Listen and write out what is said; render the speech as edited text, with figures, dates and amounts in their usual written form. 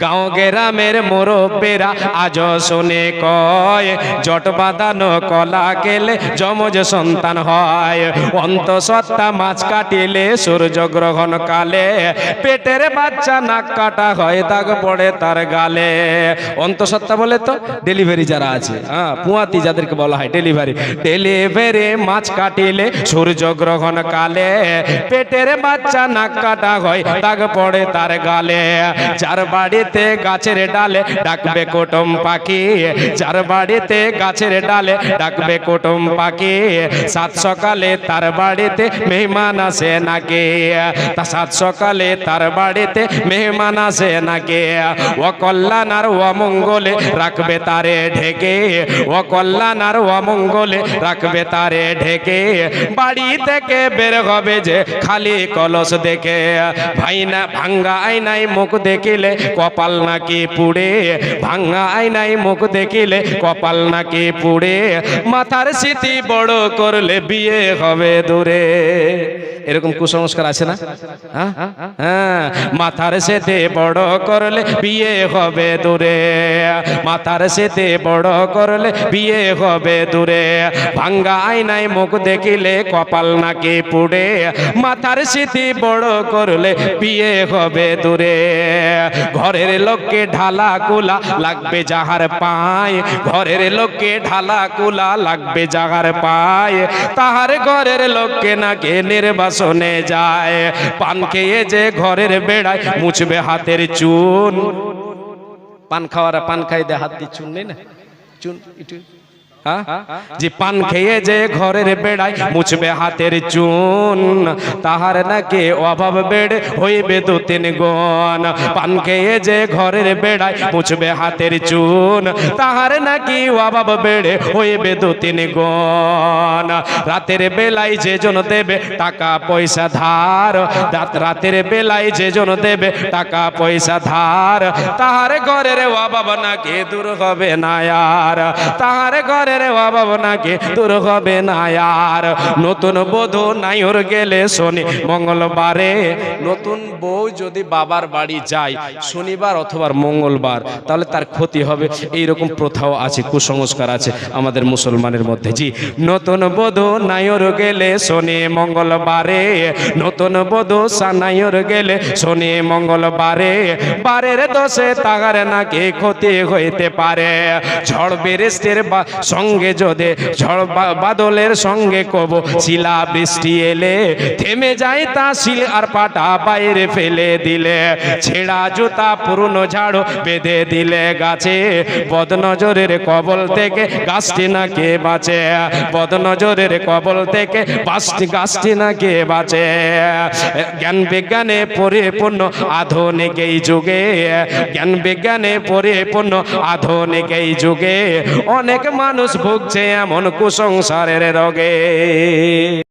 গাঁও গ্রামের মুরব্বীরা আজও শুনে কয় জট বাঁধানো কলা গেলে যমজ সন্তান হয়। অন্তঃসত্ত্বা মাছ কাটিলে সূর্য গ্রহণ কালে পেটের বাচ্চা নাক কাটা হয়, দাগ পড়ে তার গালে। অন্তঃসত্ত্বা বলে তো ডেলিভারি যারা আছে, পুয়াতি যাদেরকে বলা হয় ডেলিভারি মাছ কাটিলে সূর্য গ্রহণ কালে পেটের বাচ্চা নাক কাটা হয়, দাগ পড়ে তার গালে। যার বাড়িতে গাছের ডালে ডাকবে কুটুম পাখি, যার বাড়িতে গাছের ডালে ডাকবে কুটুম পাখি, সাত সকালে তার বাড়িতে মেহমান আসে নাকি, তা সাত সকালে তার বাড়িতে মেহমান আসে নাকি। ও কল্যাণ আর অমঙ্গলে রাখবে তারে ঢেকে, ও কল্যাণ আর অমঙ্গলে রাখবে তারে ঢেকে। বাড়ি থেকে বের হবে যে খালি কলস দেখে, ভাই না ভাঙ্গা আয়নায় মুখ দেখিলে কপাল নাকি পুড়ে, ভাঙ্গা আয়নায় মুখ দেখিলে কপাল নাকি পুড়ে। মাথার স্মৃতি বড় করলে বিয়ে হবে দূরে। এরকম কুসংস্কার আছে না? হ্যাঁ, মাথার স্মৃতি বড় করলে বিয়ে হবে দূরে, মাথার স্মৃতি বড় করলে বিয়ে হবে দূরে। ভাঙ্গা আয়নায় মুখ দেখিলে কপাল নাকি পুড়ে, মাথার স্মৃতি বড় করলে বিয়ে হবে দূরে। ঘরের লোককে ঢালা কুলা লাগবে যাহার পায়, ঘরের লোককে ঢালা কুলা লাগবে যাহার পায়, তাহার ঘরের লোককে নাকি নির্বাসনে যায়। পান খেয়ে যে ঘরের বেড়ায় মুছবে হাতের চুন, পান খাওয়ারা পান খাইতে হাত দিয়ে চুন নেই না, চুন যে পান খেয়ে যে ঘরের বেড়ায় মুছবে হাতের চুন, তাহার নাকি অভাব বেড়ে হইবে দু তিন গুণ। পান খেয়ে যে ঘরের বেড়ায় মুছবে হাতের চুন, তাহার নাকি অভাব বেড়ে হইবে দু তিন গুণ। রাতের বেলায় যে জন দেবে টাকা পয়সা ধার, রাতের বেলায় যে জন দেবে টাকা পয়সা ধার, তাহার ঘরের অভাব নাকি দূর হবে না আর, তাহার ঘরে অভাব নাকি দূর হবে না আর। নতুন বধূ নাইর গেলে শনি মঙ্গলবারে, নতুন বউ যদি বাবার বাড়ি যায় শনিবার অথবা মঙ্গলবার তাহলে তার ক্ষতি হবে, এইরকম প্রথাও আছে, কুসংস্কার আছে আমাদের মুসলমানের মধ্যে। জি, নতুন বধূ নাইর গেলে শনি মঙ্গলবারে, নতুন বধূ নাইর গেলে শনি মঙ্গলবারে, বারের দোষে তাহার নাকি ক্ষতি হইতে পারে। ঝড় বৃষ্টির সঙ্গে যদি ঝড় বাদলের সঙ্গে কব শিলা বৃষ্টি এলে, থেমে যায় তা শিল আর পাটা বাইরে ফেলে দিলে, ছেঁড়া জুতা পুরনো ঝাড়ু বেঁধে দিলে গাছে, বদনজরের কবল থেকে গাছটি নাকি বাঁচে, বদনজরের কবল থেকে গাছটি নাকি বাঁচে। জ্ঞান বিজ্ঞানে পরিপূর্ণ আধুনিক এই যুগে, জ্ঞান বিজ্ঞানে পরিপূর্ণ আধুনিক এই যুগে অনেক মানুষ ভুগছে এমন কুসংস্কারের রোগে।